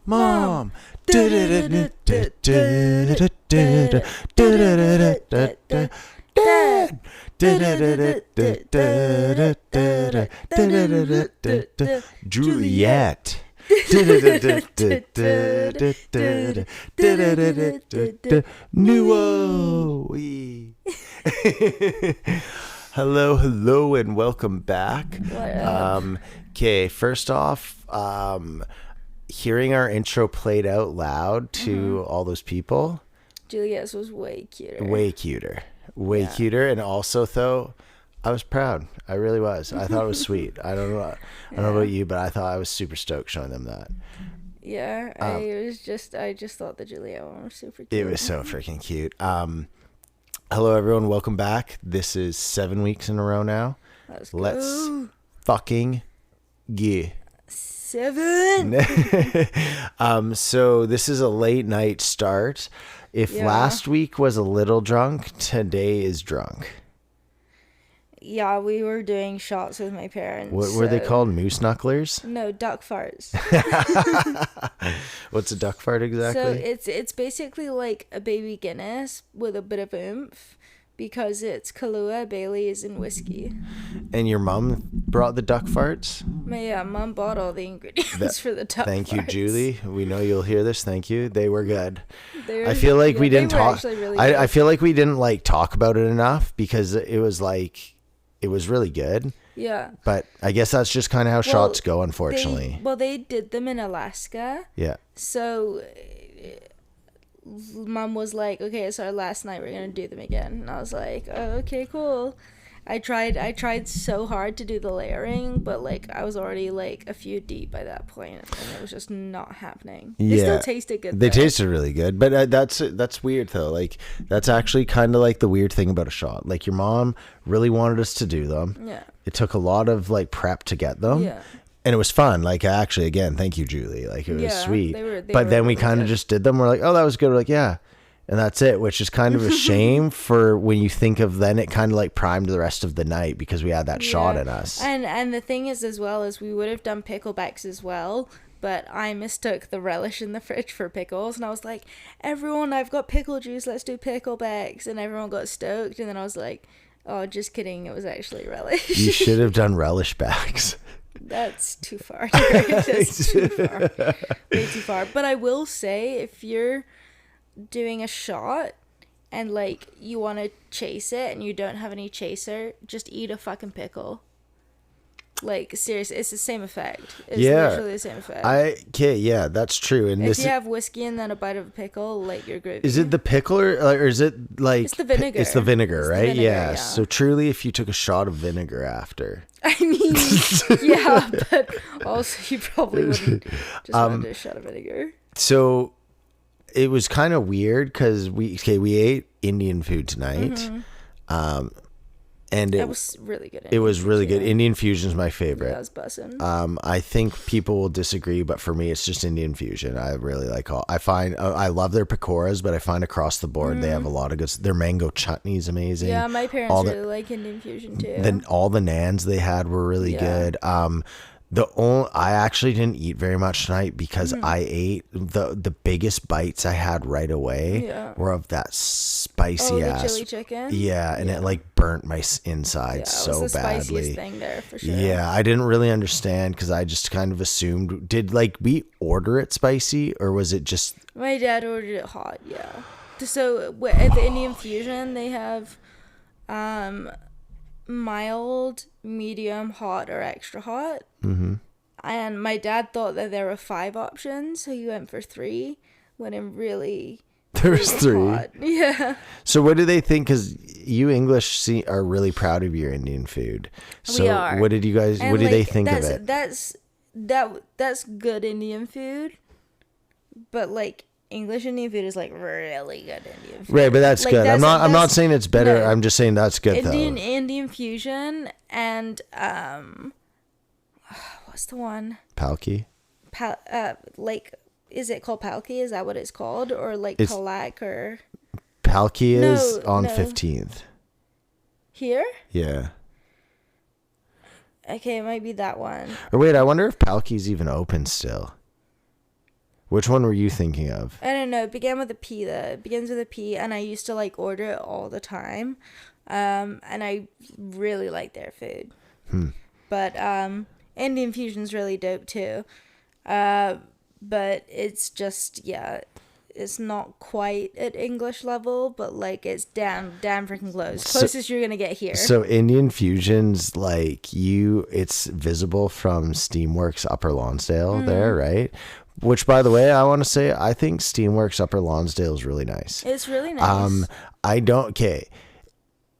Mom. Juliet. Nuo. Hello, and welcome back. Okay, first off, hearing our intro played out loud to all those people. Juliet's was way cuter. Way cuter. And also, though, I was proud. I really was. I thought it was sweet. I don't know about you, but I thought I was super stoked showing them that. Yeah, I just thought the Juliet one was super cute. It was so freaking cute. Hello, everyone. Welcome back. This is 7 weeks in a row now. Let's fucking go. 7. So this is a late night start. If last week was a little drunk, today is drunk. Yeah, we were doing shots with my parents. What were they called? Moose knucklers? No, duck farts. What's a duck fart exactly? So it's basically like a baby Guinness with a bit of oomph because it's Kahlua, Bailey's, and whiskey. And your mom brought the duck farts? My mom bought all the ingredients for the duck Thank farts. you, Julie. We know you'll hear this. Thank you. They were good. I feel like we didn't talk. Really I feel like we didn't like talk about it enough because it was really good. Yeah. But I guess that's just kind of how shots go, unfortunately. They did them in Alaska. Yeah. So Mom was like, okay, it's our last night, we're going to do them again. And I was like, oh, okay, cool. I tried so hard to do the layering, but like I was already like a few deep by that point, and it was just not happening. They still tasted good. They tasted really good, but that's weird though. Like that's actually kind of like the weird thing about a shot. Like your mom really wanted us to do them. Yeah. It took a lot of like prep to get them. Yeah. And it was fun. Like actually, again, thank you, Julie. Like it was sweet. But then we really kind of just did them. We're like, oh, that was good. We're like, yeah. And that's it, which is kind of a shame for when you think of then it kind of like primed the rest of the night because we had that shot in us. And the thing is as well is we would have done picklebacks as well, but I mistook the relish in the fridge for pickles, and I was like, everyone, I've got pickle juice, let's do picklebacks, and everyone got stoked, and then I was like, oh, just kidding, it was actually relish. You should have done relish backs. That's too far. That's too far. Way too far. But I will say, if you're doing a shot and like you want to chase it and you don't have any chaser, just eat a fucking pickle. Like seriously, it's the same effect. It's literally the same effect. That's true. And if you have whiskey and then a bite of a pickle, like you're gravy. Is it the pickle or is it like it's the vinegar? It's the vinegar, right? Yeah. So truly, if you took a shot of vinegar after. I mean, yeah, but also you probably wouldn't just want to do a shot of vinegar. So it was kind of weird because we ate Indian food tonight, and it was really good. It was really good. Indian fusion is my favorite. Yeah, I was buzzing. I think people will disagree, but for me, it's just Indian fusion. I really like I find I love their pakoras, but I find across the board they have a lot of good. Their mango chutney is amazing. Yeah, my parents really like Indian fusion too. Then all the naans they had were really good. I actually didn't eat very much tonight because I ate the biggest bites I had right away were of that spicy ass the chili chicken. Yeah, and it like burnt my insides so was the badly. Spiciest thing there for sure. Yeah, I didn't really understand because I just kind of assumed. Did like we order it spicy or was it just? My dad ordered it hot. Yeah. So at the Indian fusion they have, mild, medium, hot, or extra hot. And my dad thought that there were 5 options, so he went for 3 when in really there was 3 hot. Yeah. So what do they think? Because you English are really proud of your Indian food. So we are. What did you guys? And what do they think of it? That's good Indian food, but like English Indian food is like really good Indian food. Right, but that's like, good. I'm not saying it's better. No, I'm just saying that's good Indian fusion and what's the one? Palki. Like is it called Palki? Is that what it's called? Or like Palak or Palki is on 15th. Here? Yeah. Okay, it might be that one. Or wait, I wonder if Palki's even open still. Which one were you thinking of? I don't know. It began with a P though. It begins with a P, and I used to like order it all the time. And I really like their food. But Indian fusion's really dope too. But it's just, yeah, it's not quite at English level, but like it's damn freaking close. Closest you're gonna get here. So Indian fusion's like it's visible from Steamworks Upper Lonsdale there, right? Which, by the way, I want to say, I think Steamworks Upper Lonsdale is really nice. It's really nice. Okay.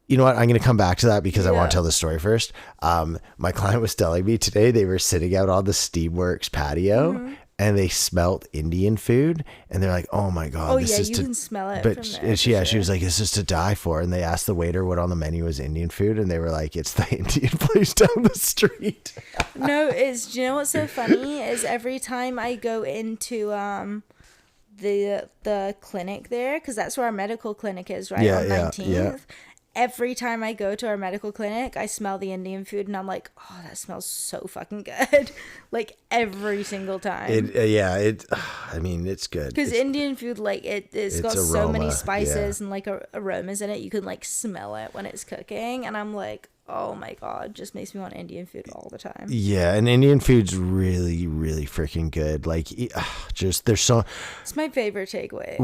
You know what? I'm going to come back to that because I want to tell the story first. My client was telling me today they were sitting out on the Steamworks patio and they smelt Indian food and they're like, oh my God. You can smell it. But from there, she was like, this is to die for. And they asked the waiter what on the menu was Indian food. And they were like, it's the Indian place down the street. No, do you know what's so funny is every time I go into the clinic there, because that's where our medical clinic is, right? On 19th. Yeah. Every time I go to our medical clinic, I smell the Indian food and I'm like, oh, that smells so fucking good. Like every single time. I mean, it's good. Because Indian food, like it's got aroma, so many spices and like aromas in it. You can like smell it when it's cooking. And I'm like, oh my God, just makes me want Indian food all the time. Yeah, and Indian food's really, really freaking good. Like, it's my favorite takeaway.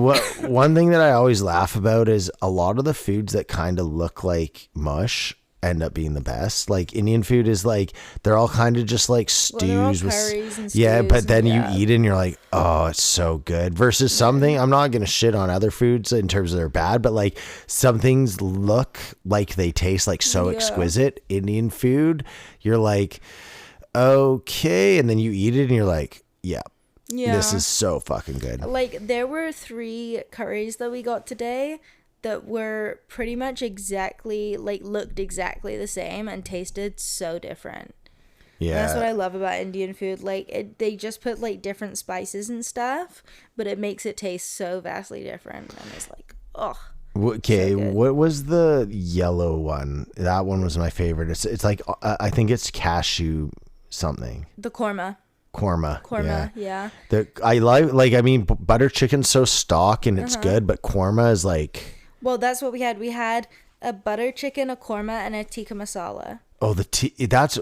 One thing that I always laugh about is a lot of the foods that kind of look like mush end up being the best. Like Indian food is like, they're all kind of just like stews with curries and stews. Yeah, but then you eat it and you're like, oh, it's so good. Versus something, I'm not gonna shit on other foods in terms of they're bad, but like some things look like they taste like so exquisite. Indian food, you're like, okay, and then you eat it and you're like, yeah, this is so fucking good. Like there were 3 curries that we got today that were pretty much exactly, like, looked exactly the same and tasted so different. Yeah. And that's what I love about Indian food. Like, they just put, like, different spices and stuff, but it makes it taste so vastly different. And it's like, oh. Okay, so what was the yellow one? That one was my favorite. It's like, I think it's cashew something. The korma. Korma, yeah. I like, I mean, butter chicken's so stock and it's good, but korma is like... Well, that's what we had. We had a butter chicken, a korma, and a tikka masala. Oh,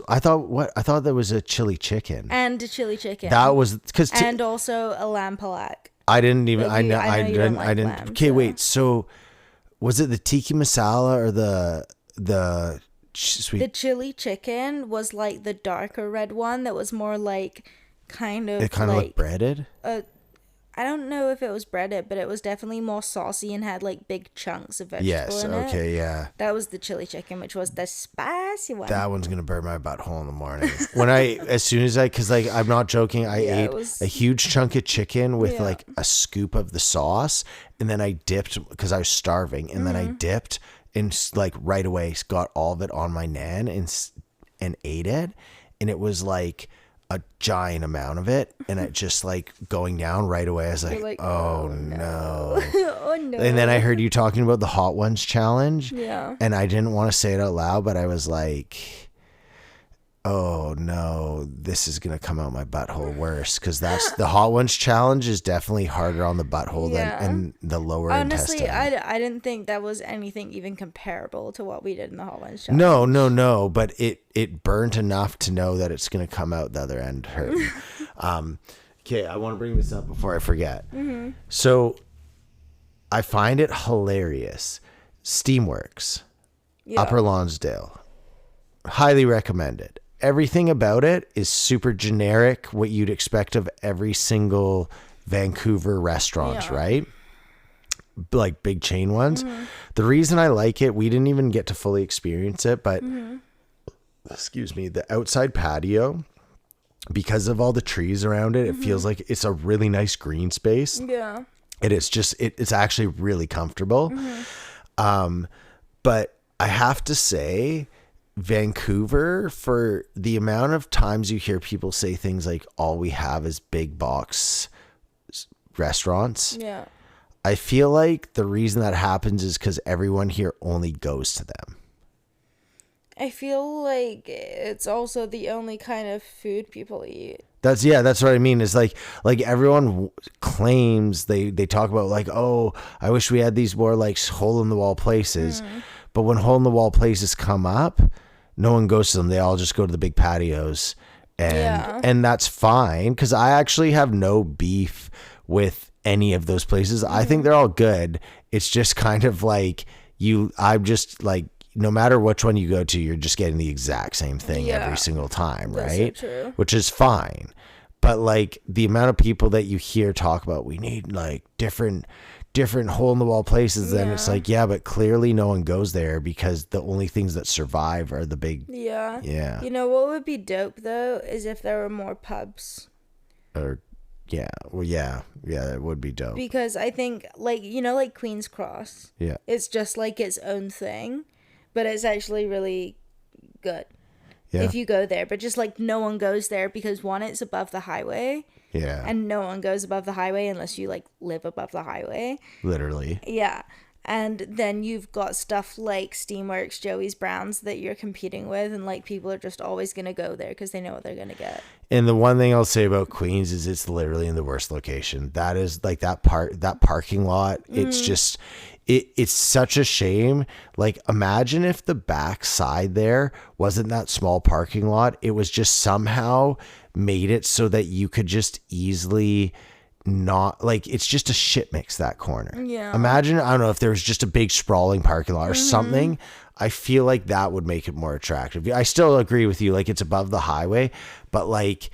I thought that was a chili chicken. And a chili chicken. That was because and also a lamb palak. I didn't even. I didn't. Lamb, okay, so. Wait. So, was it the tikka masala or the sweet? The chili chicken was like the darker red one that was more like kind of. It kind of looked breaded. I don't know if it was breaded, but it was definitely more saucy and had like big chunks of vegetable in it. Yes, okay, yeah. That was the chili chicken, which was the spicy one. That one's gonna burn my butthole in the morning. Because like I'm not joking, I ate a huge chunk of chicken with like a scoop of the sauce, and then I dipped because I was starving, and then I dipped and like right away got all of it on my naan and ate it, and it was like a giant amount of it, and it just like going down right away. I was like oh no. Oh no. And then I heard you talking about the hot ones challenge, and I didn't want to say it out loud, but I was like, oh no, this is gonna come out my butthole worse, because that's the hot ones challenge is definitely harder on the butthole than the lower Honestly, intestine. I didn't think that was anything even comparable to what we did in the hot ones challenge. No, but it burnt enough to know that it's gonna come out the other end hurting. Okay, I want to bring this up before I forget. So I find it hilarious. Steamworks, Upper Lonsdale, highly recommended. Everything about it is super generic, what you'd expect of every single Vancouver restaurant, right? Like big chain ones. The reason I like it, we didn't even get to fully experience it, but excuse me, the outside patio, because of all the trees around it, it feels like it's a really nice green space. Yeah. And it's just, it's actually really comfortable. But I have to say, Vancouver, for the amount of times you hear people say things like all we have is big box restaurants, I feel like the reason that happens is because everyone here only goes to them. I feel like it's also the only kind of food people eat. That's what I mean. Is like everyone claims they talk about like, oh, I wish we had these more like hole in the wall places. But when hole in the wall places come up, no one goes to them. They all just go to the big patios, and that's fine, because I actually have no beef with any of those places. I think they're all good. It's just kind of like I'm just like, no matter which one you go to, you're just getting the exact same thing every single time, right? That's so true. Which is fine. But like the amount of people that you hear talk about, we need like different hole in the wall places, then it's like, yeah, but clearly no one goes there because the only things that survive are the big. You know what would be dope though is if there were more pubs. It would be dope. Because I think like Queen's Cross. Yeah. It's just like its own thing, but it's actually really good. Yeah. If you go there, but just like no one goes there because one, it's above the highway. Yeah. And no one goes above the highway unless you like live above the highway. Literally. Yeah. And then you've got stuff like Steamworks, Joey's Browns that you're competing with, and like people are just always going to go there because they know what they're going to get. And the one thing I'll say about Queens is it's literally in the worst location. That is like that parking lot. It's just, it's such a shame. Like imagine if the back side there wasn't that small parking lot. It was just somehow made it so that you could just easily not like, it's just a shit mix, that corner. Yeah. Imagine, I don't know, if there was just a big sprawling parking lot or something. I feel like that would make it more attractive. I still agree with you, like it's above the highway, but like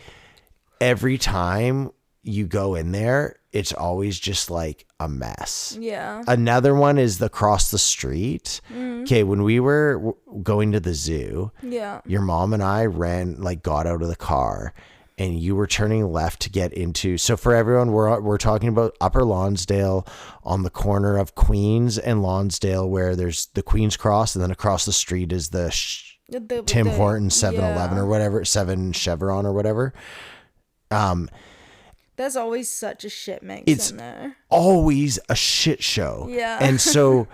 every time you go in there, it's always just like a mess. Yeah. Another one is across the street. Okay, when we were going to the zoo, your mom and I got out of the car, and you were turning left to get into. So for everyone, we're talking about Upper Lonsdale on the corner of Queens and Lonsdale, where there's the Queen's Cross, and then across the street is the Tim Hortons 7-Eleven or whatever, 7 Chevron or whatever. There's always such a shit mix in there. Always a shit show. Yeah. And so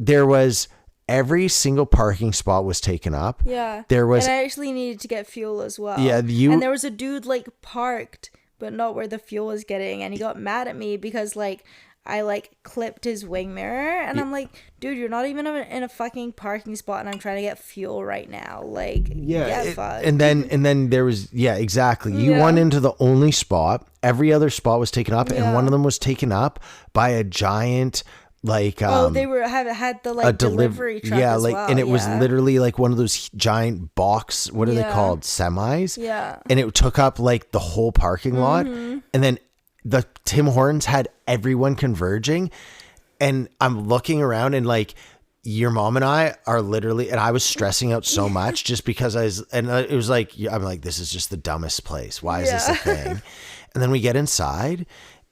there was. Every single parking spot was taken up. Yeah. And I actually needed to get fuel as well. Yeah. And there was a dude like parked, but not where the fuel was getting. And he got mad at me because like I like clipped his wing mirror. And I'm like, dude, you're not even in a fucking parking spot. And I'm trying to get fuel right now. Like, fuck. And then there was, exactly. You went into the only spot. Every other spot was taken up. And one of them was taken up by a giant... like they had the like delivery truck as well. And it was literally like one of those giant box, what are they called, semis, and it took up like the whole parking lot. And then the Tim Hortons had everyone converging, and I'm looking around, and like your mom and I are literally, and I was stressing out so much just because it was like, I'm like, this is just the dumbest place, why is this a thing? And then we get inside,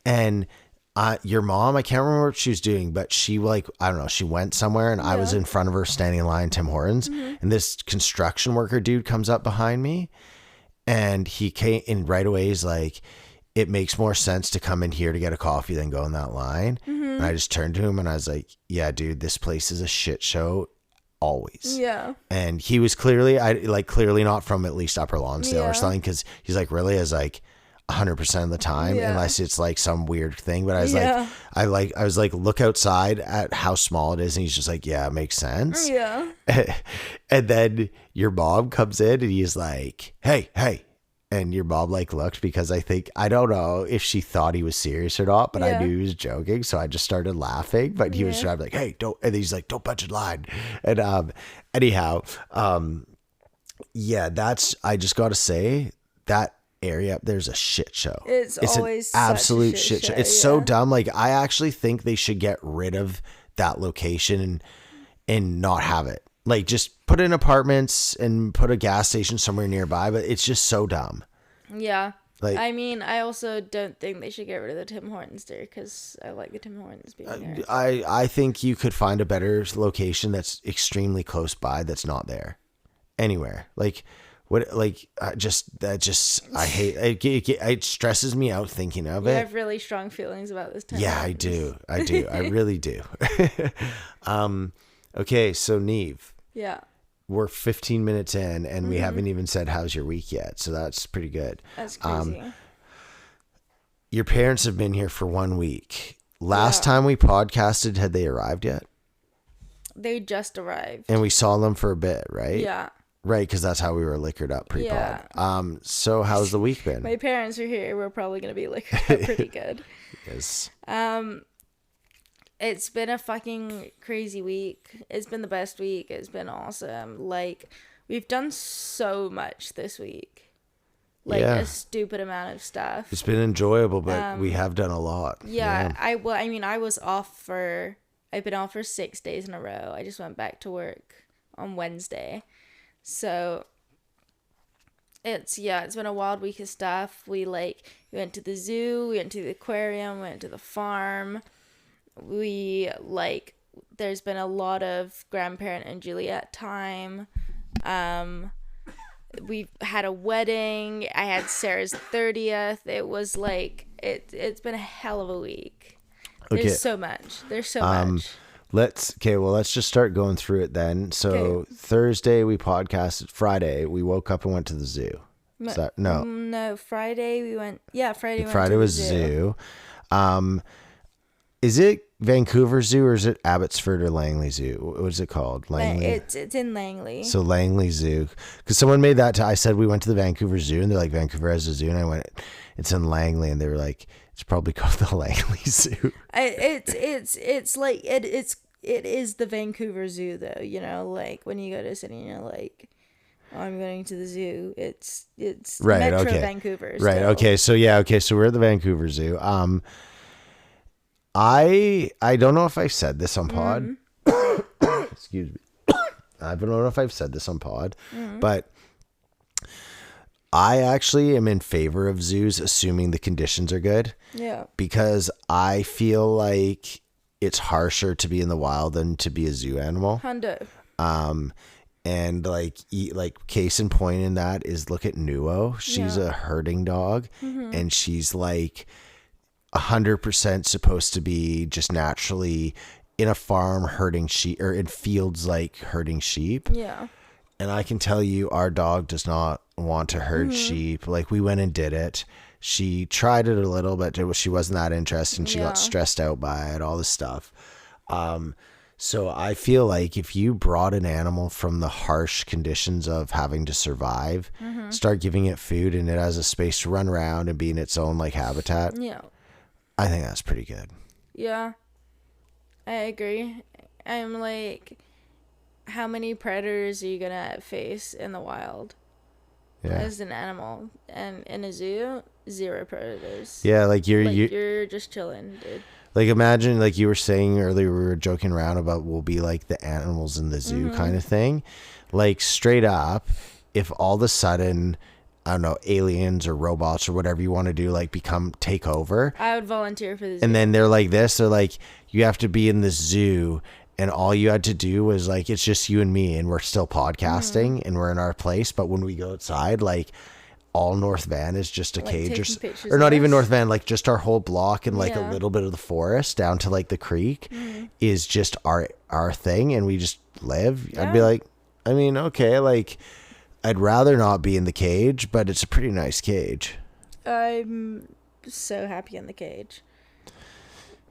and your mom, I can't remember what she was doing, but she like, I don't know, she went somewhere, and I was in front of her standing in line in Tim Hortons, and this construction worker dude comes up behind me, and he came in right away. He's like, it makes more sense to come in here to get a coffee than go in that line. And I just turned to him and I was like, yeah, dude, this place is a shit show always. Yeah. And he was clearly not from at least Upper Lonsdale or something. 'Cause he's like, really? As like 100% of the time, unless it's like some weird thing. But I was like, look outside at how small it is, and he's just like, yeah, it makes sense. Yeah. And then your mom comes in and he's like, hey, and your mom like looked, because I don't know if she thought he was serious or not, but I knew he was joking, so I just started laughing. But he was trying to be like, hey, don't, and he's like, don't punch in line. And anyhow, that's, I just gotta say that area up there's a shit show. It's always an absolute shit show. It's so dumb. Like, I actually think they should get rid of that location and not have it. Like, just put in apartments and put a gas station somewhere nearby, but it's just so dumb. Yeah. Like, I mean, I also don't think they should get rid of the Tim Hortons there, because I like the Tim Hortons being there. I think you could find a better location that's extremely close by that's not there. Anywhere. Like, what, like, I hate it stresses me out thinking of it. I have really strong feelings about this Tim Yeah, Hortons. I do. I really do. Okay, so Neve. Yeah. we're 15 minutes in and we haven't even said how's your week yet. So that's pretty good. That's crazy. Your parents have been here for 1 week. Last time we podcasted, had they arrived yet? They just arrived. And we saw them for a bit, right? Yeah. Right, because that's how we were liquored up pre-pod. Yeah. So how's the week been? My parents are here. We're probably going to be liquored up pretty good. Yes. It's been a fucking crazy week. It's been the best week. It's been awesome. Like, we've done so much this week. Like, a stupid amount of stuff. It's been enjoyable, but we have done a lot. Yeah. I've been off for 6 days in a row. I just went back to work on Wednesday. So it's been a wild week of stuff. We went to the zoo, we went to the aquarium, we went to the farm. There's been a lot of grandparent and Juliet time. We had a wedding. I had Sarah's 30th. It was it's been a hell of a week. Okay. There's so much. Let's just start going through it then. So Thursday we podcasted. Friday we woke up and went to the zoo. No, Friday we went. Yeah, Friday. Friday was zoo. Is it Vancouver Zoo or is it Abbotsford or Langley Zoo? What is it called? Langley. It's in Langley. So Langley Zoo, because someone made that. I said we went to the Vancouver Zoo, and they're like, Vancouver has a zoo, and I went, it's in Langley, and they were like, it's probably called the Langley Zoo. It is the Vancouver Zoo though. You know, like when you go to Sydney, you're like, oh, I'm going to the zoo. It's right. Metro Okay. Vancouver. Right. Still. Okay. So yeah. Okay. So we're at the Vancouver Zoo. I don't know if I've said this on pod. Excuse me. I don't know if I've said this on pod, but I actually am in favor of zoos, assuming the conditions are good. Yeah. Because I feel like it's harsher to be in the wild than to be a zoo animal. Hundo. And case in point in that is look at Nuo. She's a herding dog, and she's 100% supposed to be just naturally in a farm herding sheep or in fields herding sheep. Yeah. And I can tell you our dog does not want to herd sheep. We went and did it. She tried it a little, but she wasn't that interested and she got stressed out by it, all this stuff. So I feel like if you brought an animal from the harsh conditions of having to survive, start giving it food and it has a space to run around and be in its own habitat. Yeah. I think that's pretty good. Yeah, I agree. I'm how many predators are you gonna face in the wild as an animal? And in a zoo, 0 predators. Yeah, you're just chilling, dude. Imagine, you were saying earlier, we were joking around about we'll be the animals in the zoo kind of thing. Straight up, if all of a sudden, I don't know, aliens or robots or whatever you want to do, take over. I would volunteer for the zoo. And then they're like this, they're like, you have to be in the zoo and all you had to do was it's just you and me and we're still podcasting and we're in our place. But when we go outside, all North Van is just a cage or not even North Van, just our whole block and a little bit of the forest down to the creek is just our thing. And we just live. Yeah. I'd be okay, I'd rather not be in the cage, but it's a pretty nice cage. I'm so happy in the cage.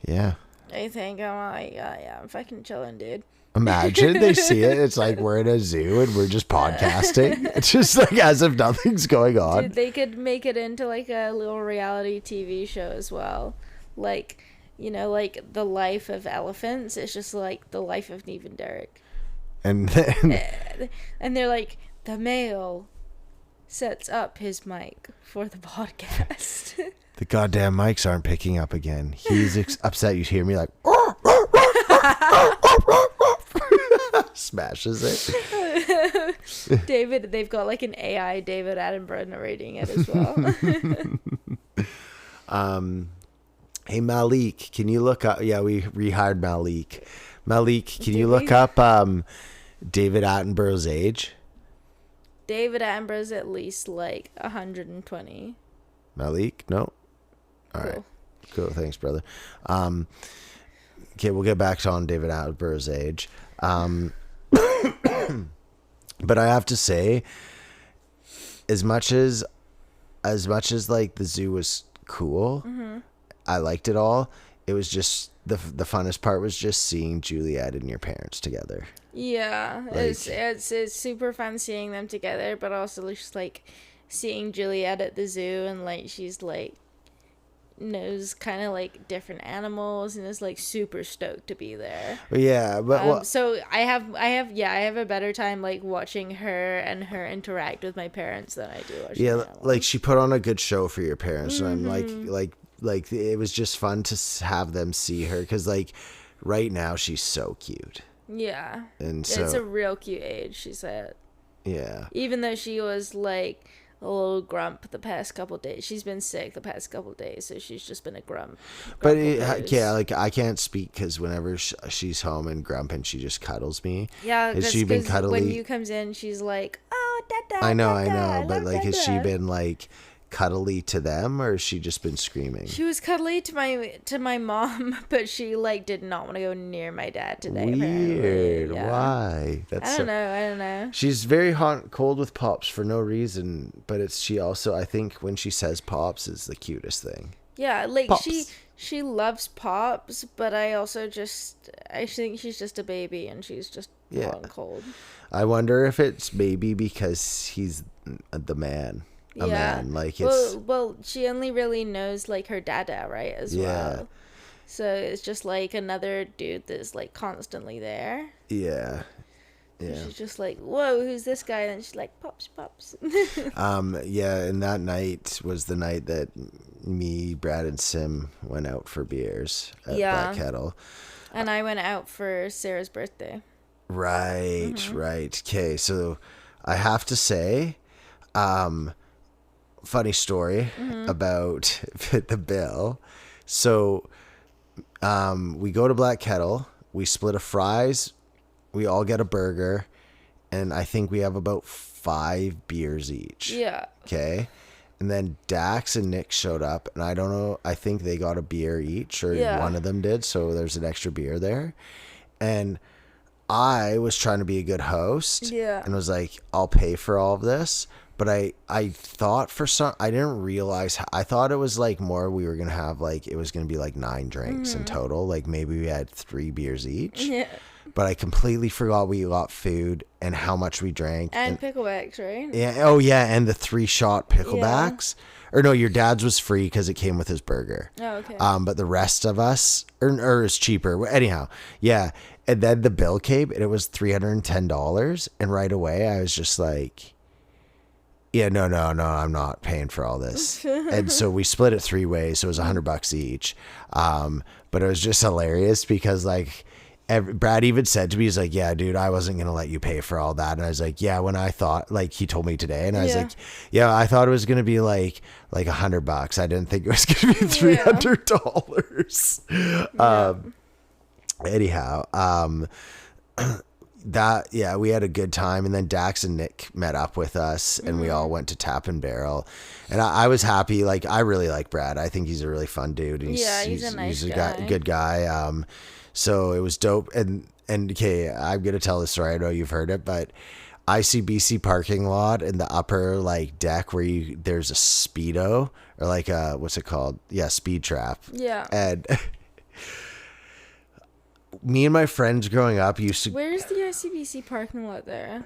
Yeah. I think I'm fucking chilling, dude. Imagine they see it. It's we're in a zoo and we're just podcasting. It's just as if nothing's going on. Dude, they could make it into a little reality TV show as well. The life of elephants. It's just the life of Neve and Derek. And then... and they're the male sets up his mic for the podcast. The goddamn mics aren't picking up again. He's upset. You hear me smashes it. David, they've got an AI David Attenborough narrating it as well. Hey Malik, can you look up? Yeah, we rehired Malik. Malik, can you look up David Attenborough's age? David Attenborough's at least 120. Malik? No. All right. Cool. Thanks, brother. Okay, we'll get back on David Attenborough's age. But I have to say, as much as like the zoo was cool, I liked it all. It was just the funnest part was just seeing Juliet and your parents together. Yeah, like, it's super fun seeing them together, but also just like seeing Juliet at the zoo, and like she's like knows kind of like different animals and is like super stoked to be there. Yeah, but so I have a better time like watching her and her interact with my parents than I do watching animals. Like she put on a good show for your parents, and I'm like it was just fun to have them see her, because like right now she's so cute. Yeah, and so it's a real cute age, she said. Yeah, even though she was like a little grump the past couple days. She's been sick the past couple days, so she's just been a grump. But like I can't speak, because whenever she's home and grumping, she just cuddles me. Yeah, has she been cuddly? When you comes in, she's like, "Oh, dada." I know, but like, has she been like cuddly to them, or has she just been screaming? She was cuddly to my mom, but she like did not want to go near my dad today. Weird. Yeah. Why? I don't know. She's very hot cold with Pops for no reason, but she also, I think when she says Pops, is the cutest thing. Yeah, like Pops. she loves Pops, but I think she's just a baby, and she's just hot and cold. I wonder if it's maybe because he's the man. Man, like it's well, she only really knows like her dada, right, as well. So it's just like another dude that's like constantly there. Yeah. She's just like, whoa, who's this guy? And she's like, Pops. And that night was the night that me, Brad, and Sim went out for beers at Black Kettle. And I went out for Sarah's birthday. Right. Okay, so I have to say, funny story about the bill. So we go to Black Kettle, we split a fries, we all get a burger, and I think we have about 5 beers each. Yeah. Okay. And then Dax and Nick showed up, and I don't know, I think they got a beer each, or one of them did, so there's an extra beer there. And I was trying to be a good host and was like, I'll pay for all of this. But I thought I didn't realize, I thought it was like more we were going to have like, it was going to be like 9 drinks in total. Like maybe we had 3 beers each. Yeah. But I completely forgot we got food and how much we drank. And picklebacks, right? Yeah. Oh yeah. And the 3-shot picklebacks. Or no, your dad's was free because it came with his burger. Oh, okay. But the rest of us, or it's cheaper. Anyhow, yeah. And then the bill came and it was $310. And right away I was just like, yeah, no, I'm not paying for all this. And so we split it 3 ways, so it was $100 each. But it was just hilarious because like Brad even said to me, he's like, yeah, dude, I wasn't going to let you pay for all that. And I was like, yeah, when I thought, like he told me today, and I was like, yeah, I thought it was going to be like $100. I didn't think it was going to be $300. Anyhow, we had a good time, and then Dax and Nick met up with us, and we all went to Tap and Barrel, and I was happy. Like I really like Brad. I think he's a really fun dude. And he's a nice guy. Good guy. So it was dope. And okay, I'm gonna tell this story. I know you've heard it, but ICBC parking lot in the upper like deck where there's a speedo, or like a, what's it called? Yeah, speed trap. Yeah. And me and my friends growing up used to... Where's the ICBC parking lot there?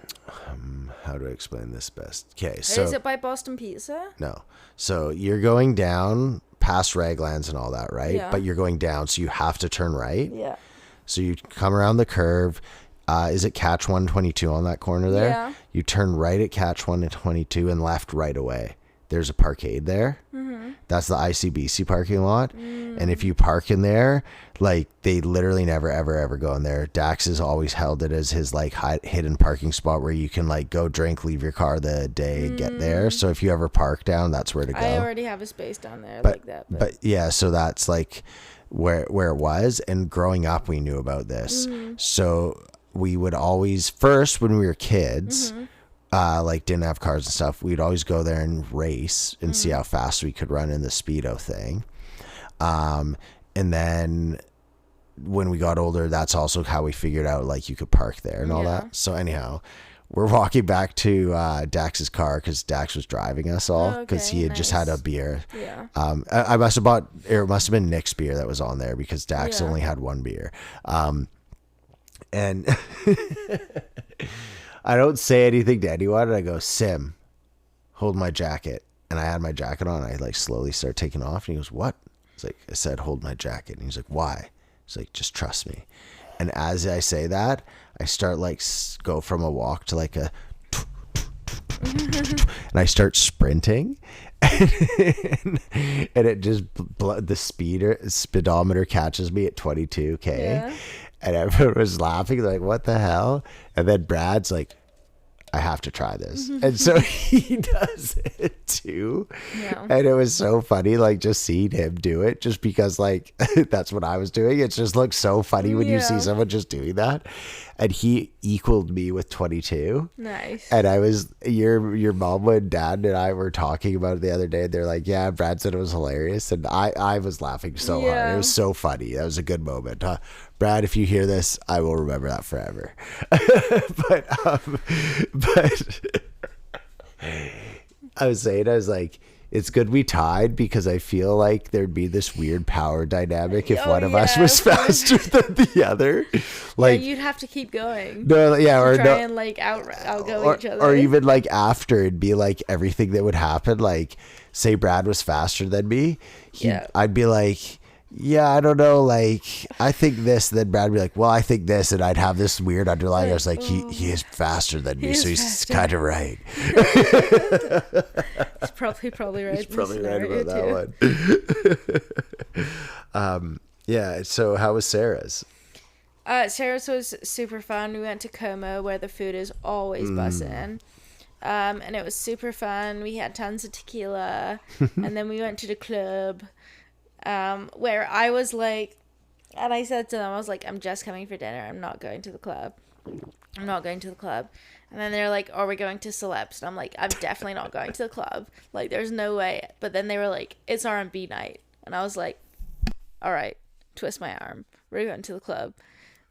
How do I explain this best? Okay, so... Is it by Boston Pizza? No. So you're going down past Raglands and all that, right? Yeah. But you're going down, so you have to turn right. Yeah. So you come around the curve. Is it Catch 122 on that corner there? Yeah. You turn right at Catch 122 and left right away. There's a parkade there. Mm-hmm. That's the ICBC parking lot. And if you park in there, like they literally never, ever go in there. Dax has always held it as his like hidden parking spot where you can like go drink, leave your car the day, get there. So if you ever park down, that's where to go. I already have a space down there like that. But yeah, so that's like where it was. And growing up, we knew about this. So we would always, first when we were kids, like didn't have cars and stuff, we'd always go there and race and see how fast we could run in the speedo thing. And then when we got older, that's also how we figured out like you could park there and all that. So anyhow, we're walking back to Dax's car because Dax was driving us all because he had just had a beer. Yeah. I must have bought, or it must have been Nick's beer that was on there because Dax only had one beer. And I don't say anything to anyone. And I go, Sim, hold my jacket. And I had my jacket on. I like slowly start taking off. And he goes, what? It's like, I said, hold my jacket. And he's like, why? He's like, just trust me. And as I say that, I start like go from a walk to like a, and I start sprinting. And it just, the speedometer catches me at 22K. Yeah. And everyone was laughing, like, what the hell? And then Brad's like, I have to try this. And so he does it too. Yeah. And it was so funny, like, just seeing him do it, just because, like, that's what I was doing. It just looks so funny when you see someone just doing that. And he equaled me with 22. Nice. And I was, your mom and dad and I were talking about it the other day. They're like, yeah, Brad said it was hilarious. And I was laughing so hard. It was so funny. That was a good moment. Brad, if you hear this, I will remember that forever. But I was like, it's good we tied because I feel like there'd be this weird power dynamic if one of us was faster than the other. Like, you'd have to keep going. No, yeah, or try and like outgo each other. Or even like after, it'd be like everything that would happen. Like, say Brad was faster than me, I'd be like, yeah, I don't know, like, I think this. Then Brad would be like, well, I think this, and I'd have this weird underlying. I was like, he is faster than me, so he's kind of right. He's probably right. He's probably right about that one. Yeah. So how was Sarah's? Sarah's was super fun. We went to Como, where the food is always bussin'. And it was super fun. We had tons of tequila, and then we went to the club. Where I was like, and I said to them, I was like, I'm just coming for dinner. I'm not going to the club. And then they're like, oh, we're going to Celebs. And I'm like, I'm definitely not going to the club. Like, there's no way. But then they were like, it's R&B night. And I was like, all right, twist my arm. We're going to the club.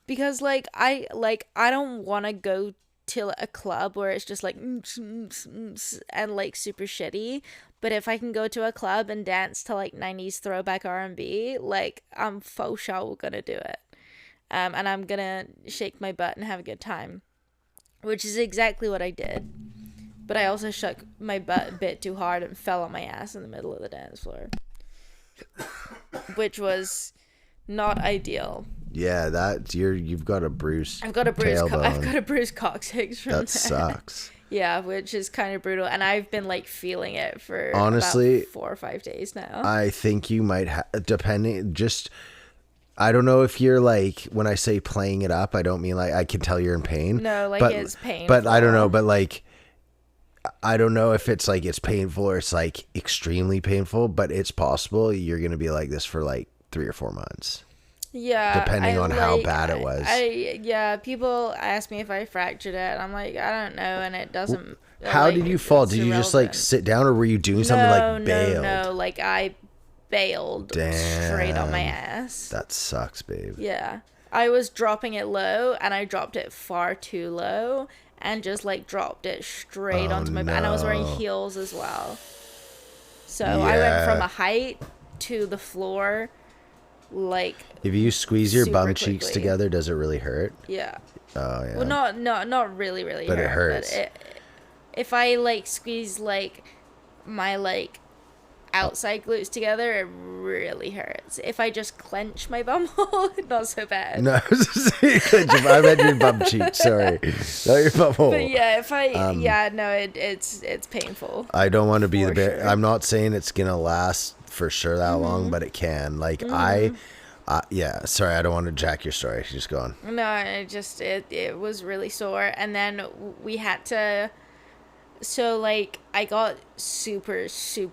Because I don't want to go to a club where it's just like and like super shitty. But if I can go to a club and dance to like 90s throwback R&B, like, I'm faux sure gonna do it. And I'm gonna shake my butt and have a good time, which is exactly what I did. But I also shook my butt a bit too hard and fell on my ass in the middle of the dance floor, which was not ideal. Yeah, you've got a bruise. I've got a bruised coccyx from that. Sucks. Yeah, which is kind of brutal, and I've been like feeling it for honestly about 4 or 5 days now. I think you might I don't know if you're like, when I say playing it up, I don't mean like I can tell you're in pain. No, like, it's painful. But I don't know, but like, I don't know if it's like it's painful or it's like extremely painful, but it's possible you're gonna be like this for like 3 or 4 months. Yeah, depending on how bad it was. People ask me if I fractured it. I'm like, I don't know, and it doesn't. How did you fall? Did you just like sit down, or were you doing something like bailed? No, like I bailed straight on my ass. That sucks, babe. Yeah, I was dropping it low, and I dropped it far too low, and just like dropped it straight onto my back. And I was wearing heels as well, so I went from a height to the floor. Like, if you squeeze your bum cheeks together, does it really hurt? Yeah. Oh yeah. Well, not really but it hurts. But if I like squeeze like my like outside glutes together, it really hurts. If I just clench my bum hole, not so bad. No, I meant your bum cheek. Sorry, not your bum hole. But yeah, if I it's painful. I don't want to be the bear. Sure. I'm not saying it's gonna last for sure that long, but it can. Like yeah, sorry, I don't want to jack your story. Just go on. No, it was really sore, and then we had to. So like I got super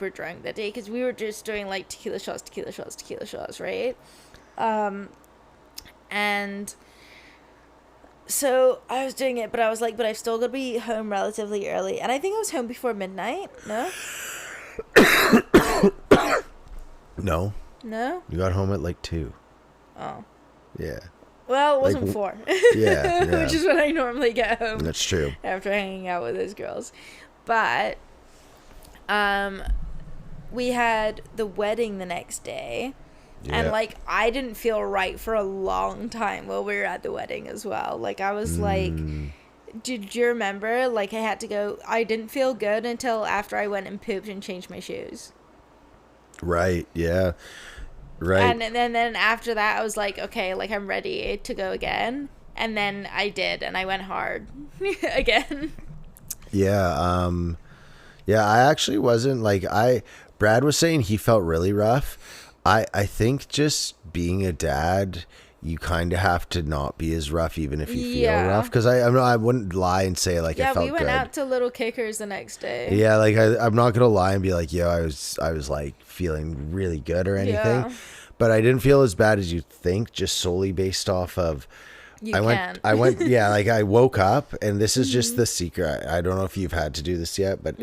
drunk that day because we were just doing like tequila shots, right? And so I was doing it, but I was like, but I've still got to be home relatively early, and I think I was home before midnight. No. No. No? You got home at like 2. Oh. Yeah. Well, it wasn't 4. Yeah. Which is when I normally get home. That's true. After hanging out with those girls. But we had the wedding the next day. Yeah. And, like, I didn't feel right for a long time while we were at the wedding as well. Like, I was like, did you remember? Like, I didn't feel good until after I went and pooped and changed my shoes. Right, yeah. Right. And then after that, I was like, okay, like, I'm ready to go again. And then I did, and I went hard again. Yeah, I actually wasn't, like, Brad was saying he felt really rough. I think just being a dad, you kind of have to not be as rough even if you feel rough. Because I wouldn't lie and say, like, I felt good. Yeah, we went out to Little Kickers the next day. Yeah, like, I'm not going to lie and be like, yo, I was like, feeling really good or anything. Yeah. But I didn't feel as bad as you think, just solely based off of... I went, yeah, like, I woke up, and this is just the secret. I don't know if you've had to do this yet, but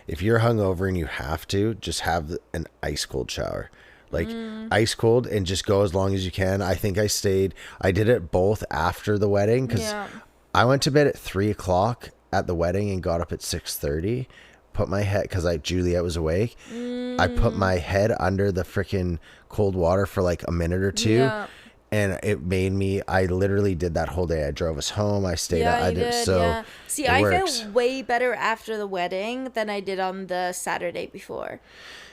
if you're hungover and you have to, just have an ice cold shower. Like, ice cold, and just go as long as you can. I think I did it both after the wedding, because I went to bed at 3 o'clock at the wedding and got up at 6:30. Put my head, because Juliet was awake. I put my head under the freaking cold water for like a minute or two. Yeah. And it made me, I literally did that whole day. I drove us home. I stayed out. I did. So yeah. See, I felt way better after the wedding than I did on the Saturday before.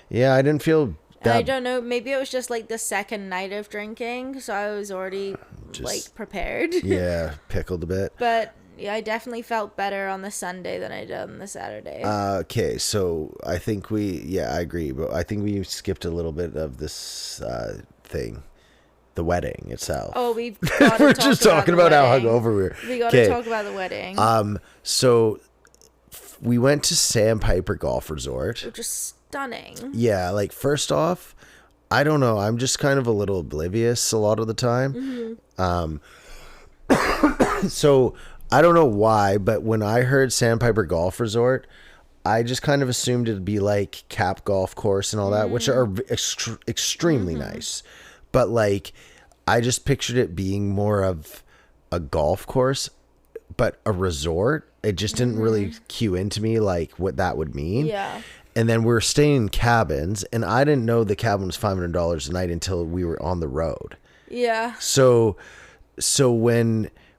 Yeah, I didn't feel... I don't know. Maybe it was just like the second night of drinking, so I was already like prepared. Yeah, pickled a bit. But yeah, I definitely felt better on the Sunday than I did on the Saturday. Okay, so I think I agree, but I think we skipped a little bit of this thing. The wedding itself. Oh, we're just talking about how hungover we were. We got to talk about the wedding. So we went to Sandpipe Golf Resort, which is stunning. Yeah, like, first off, I don't know. I'm just kind of a little oblivious a lot of the time. So I don't know why, but when I heard Sandpiper Golf Resort, I just kind of assumed it'd be like Cap Golf Course and all that, which are extremely nice. But, like, I just pictured it being more of a golf course, but a resort. It just didn't really cue into me, like, what that would mean. Yeah. And then we were staying in cabins, and I didn't know the cabin was $500 a night until we were on the road. Yeah. So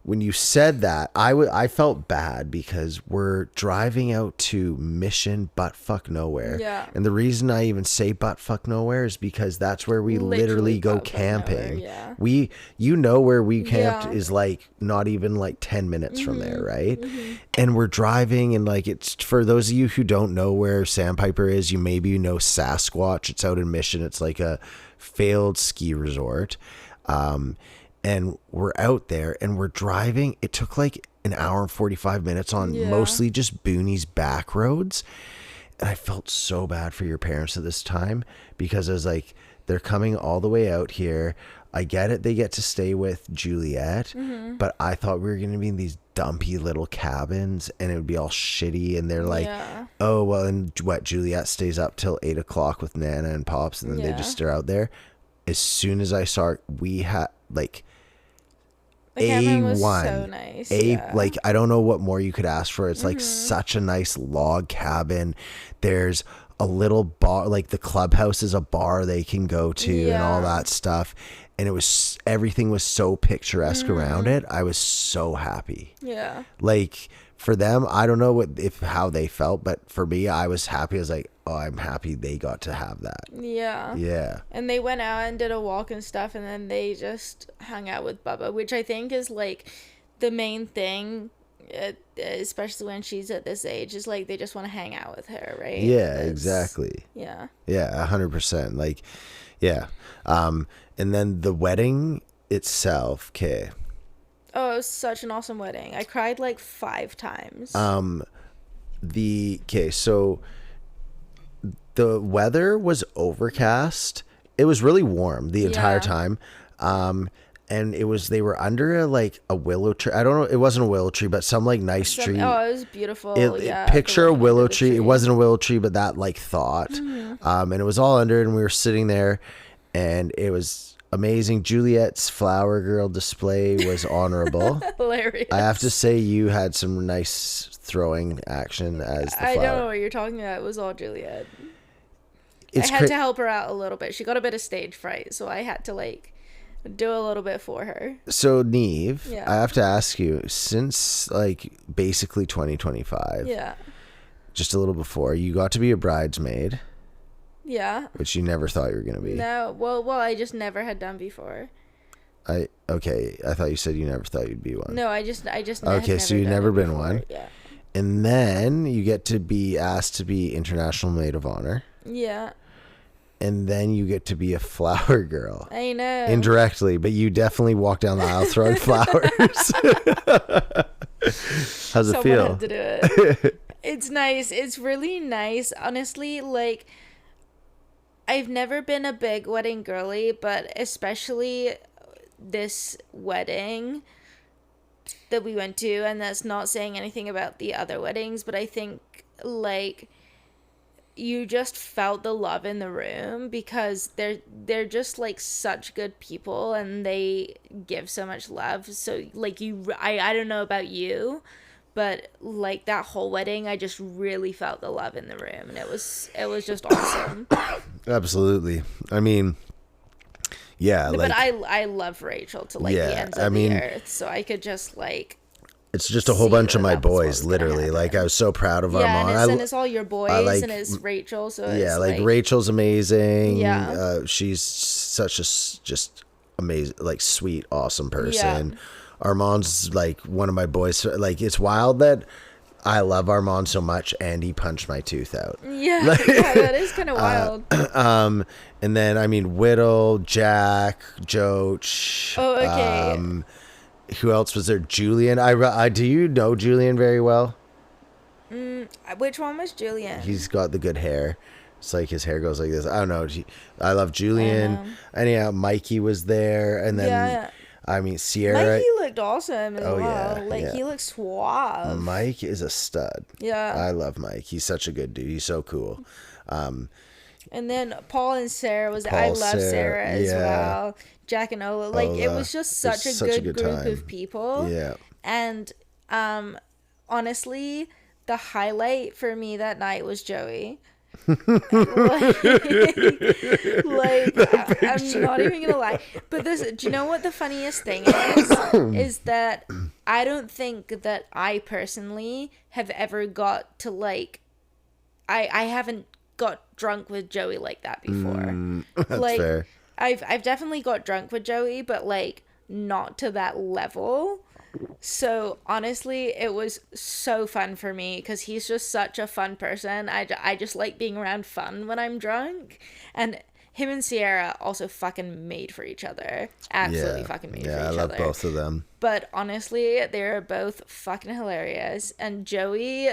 when you said that, I felt bad because we're driving out to Mission buttfuck nowhere. Yeah. And the reason I even say buttfuck nowhere is because that's where we literally go camping. Yeah. You know where we camped is like not even like 10 minutes from there, right? And we're driving, and like, it's, for those of you who don't know where Sandpiper is, you maybe know Sasquatch. It's out in Mission. It's like a failed ski resort. And we're out there and we're driving. It took like an hour and 45 minutes on mostly just boonies back roads. And I felt so bad for your parents at this time, because I was like, they're coming all the way out here. I get it. They get to stay with Juliet, but I thought we were going to be in these dumpy little cabins and it would be all shitty. And they're like, oh, well, and what, Juliet stays up till 8 o'clock with Nana and Pops, and then they just are out there. As soon as I saw it, we had like, the cabin was so nice. Like, I don't know what more you could ask for. It's like such a nice log cabin. There's a little bar, like the clubhouse is a bar they can go to and all that stuff. And everything was so picturesque around it. I was so happy. Yeah. Like, for them, I don't know how they felt, but for me, I was happy. I was like, oh, I'm happy they got to have that. Yeah. Yeah. And they went out and did a walk and stuff, and then they just hung out with Bubba, which I think is like the main thing, especially when she's at this age, is like they just want to hang out with her, right? Yeah, exactly. Yeah. Yeah, 100%. Like, yeah. And then the wedding itself, okay. Oh, it was such an awesome wedding. I cried like 5 times. So the weather was overcast. It was really warm the entire time. And they were under a willow tree. I don't know. It wasn't a willow tree, but some like nice tree. Oh, it was beautiful. Picture a willow tree. It wasn't a willow tree, but that like thought. And it was all under, and we were sitting there, and it was amazing. Juliet's flower girl display was honorable. Hilarious. I have to say you had some nice throwing action as the flower. I don't know what you're talking about. It was all Juliet. I had to help her out a little bit. She got a bit of stage fright, so I had to like do a little bit for her. So Neve, I have to ask you, since like basically 2025, just a little before, you got to be a bridesmaid. Yeah. Which you never thought you were gonna be. No, well, I just never had done before. I thought you said you never thought you'd be one. No, I just okay, so you've never been before. one. Yeah. And then you get to be asked to be International Maid of Honor. Yeah. And then you get to be a flower girl. I know. Indirectly, but you definitely walk down the aisle throwing flowers. How's it feel? Had to do it. It's nice. It's really nice. Honestly, like, I've never been a big wedding girly, but especially this wedding that we went to, and that's not saying anything about the other weddings, but I think, like, you just felt the love in the room because they're just like such good people and they give so much love. So like I don't know about you, but like that whole wedding, I just really felt the love in the room, and it was just awesome. Absolutely. I mean, yeah, but I love Rachel to like the ends of the earth, so I could just like. It's just a whole bunch of my boys, literally. Like, I was so proud of Armand. And it's all your boys, and it's Rachel. So it's like Rachel's amazing. Yeah. She's such a just amazing, like, sweet, awesome person. Yeah. Armand's like one of my boys. Like, it's wild that I love Armand so much, and he punched my tooth out. Yeah, that is kind of wild. And then I mean, Whittle, Jack, Joach. Oh, okay. Who else was there? Julian. I do you know Julian very well? Which one was Julian? He's got the good hair. It's like his hair goes like this. I don't know. I love Julian. Anyhow, Mikey was there, and then I mean Sierra. Mikey looked awesome as well. He looked suave. Mike is a stud. Yeah, I love Mike. He's such a good dude. He's so cool. And then Paul and Sarah I love Sarah as well. Jack and Ola, like it was just such a good group of people. Yeah. And honestly, the highlight for me that night was Joey. I'm not even gonna lie. But do you know what the funniest thing is that I don't think that I personally have ever got to like I haven't got drunk with Joey like that before. That's fair. I've definitely got drunk with Joey, but like not to that level. So honestly, it was so fun for me because he's just such a fun person. I just like being around fun when I'm drunk, and him and Sierra also fucking made for each other. Absolutely fucking made for each other. Yeah, I love both of them. But honestly, they're both fucking hilarious. And Joey,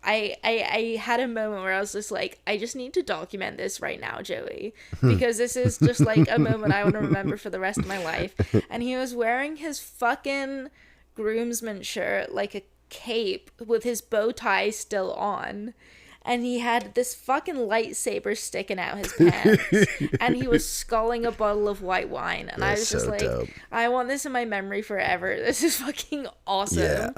I had a moment where I was just like, I just need to document this right now, Joey, because this is just like a moment I want to remember for the rest of my life. And he was wearing his fucking groomsman shirt like a cape with his bow tie still on, and he had this fucking lightsaber sticking out his pants, and he was sculling a bottle of white wine, and I was just like, dope. I want this in my memory forever. This is fucking awesome. Yeah.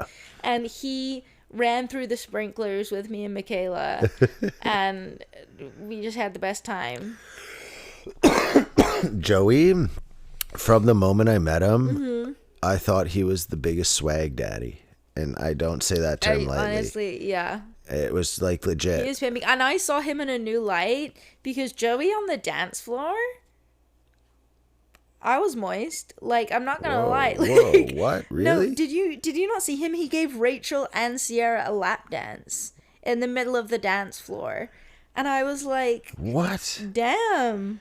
And he ran through the sprinklers with me and Michaela, and we just had the best time. Joey, from the moment I met him, I thought he was the biggest swag daddy, and I don't say that term lightly. Honestly, yeah. It was like legit. He was pimping, and I saw him in a new light because Joey on the dance floor, I was moist. Like, I'm not gonna lie. Like, what? Really? No, did you not see him? He gave Rachel and Sierra a lap dance in the middle of the dance floor, and I was like, what? Damn.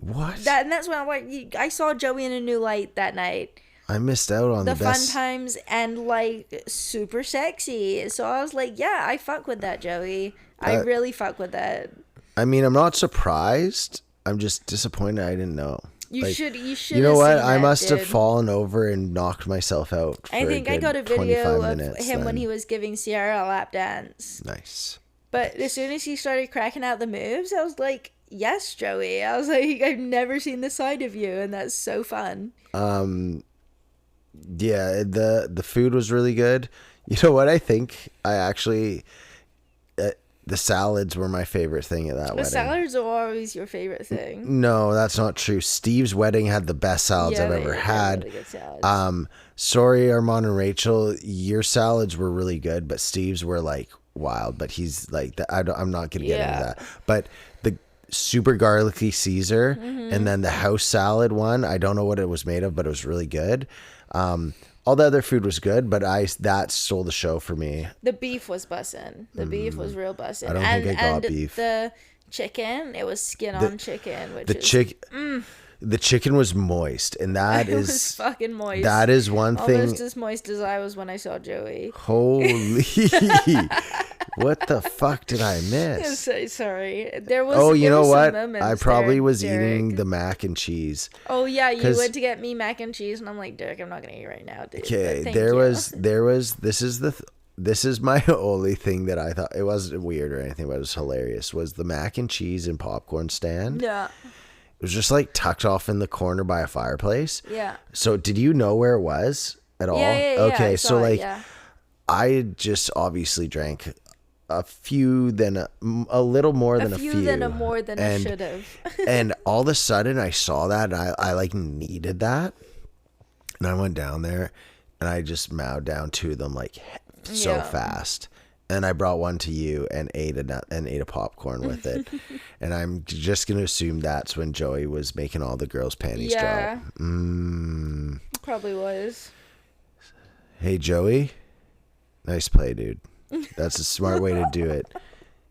What? And that's when I saw Joey in a new light that night. I missed out on the best fun times and like super sexy. So I was like, yeah, I fuck with that, Joey. I really fuck with that. I mean, I'm not surprised. I'm just disappointed I didn't know. You should. You know what? I must have fallen over and knocked myself out. I think I got a video of him when he was giving Sierra a lap dance. Nice. But as soon as he started cracking out the moves, I was like, yes, Joey. I was like, I've never seen this side of you, and that's so fun. Yeah, the food was really good. You know what? I think I actually the salads were my favorite thing at that wedding. The salads are always your favorite thing. No, that's not true. Steve's wedding had the best salads I've ever had. Really good salads. Sorry, Armand and Rachel, your salads were really good, but Steve's were like wild. But he's like, I'm not gonna get into that. But the super garlicky Caesar and then the house salad one, I don't know what it was made of, but it was really good. All the other food was good, but that stole the show for me. The beef was bussin'. The beef was real bussin'. I don't think I got beef. The chicken, it was skin on chicken, which the chicken was moist, and that it was fucking moist. That is one thing. Almost as moist as I was when I saw Joey. Holy. What the fuck did I miss? I'm so sorry. There was. Oh, you know what? I probably was eating the mac and cheese. Oh yeah, you went to get me mac and cheese, and I'm like, Derek, I'm not gonna eat right now, dude. Okay, there was. This is my only thing that I thought, it wasn't weird or anything, but it was hilarious. Was the mac and cheese and popcorn stand? Yeah. It was just like tucked off in the corner by a fireplace. Yeah. So did you know where it was at all? Yeah. Okay, so like, I just obviously drank a few, then a little more than a few. Then a more than I should have. And all of a sudden I saw that, and I like needed that. And I went down there and I just mowed down 2 of them like so fast. And I brought one to you and ate a popcorn with it. And I'm just going to assume that's when Joey was making all the girls' panties drop. Probably was. Hey, Joey. Nice play, dude. That's a smart way to do it.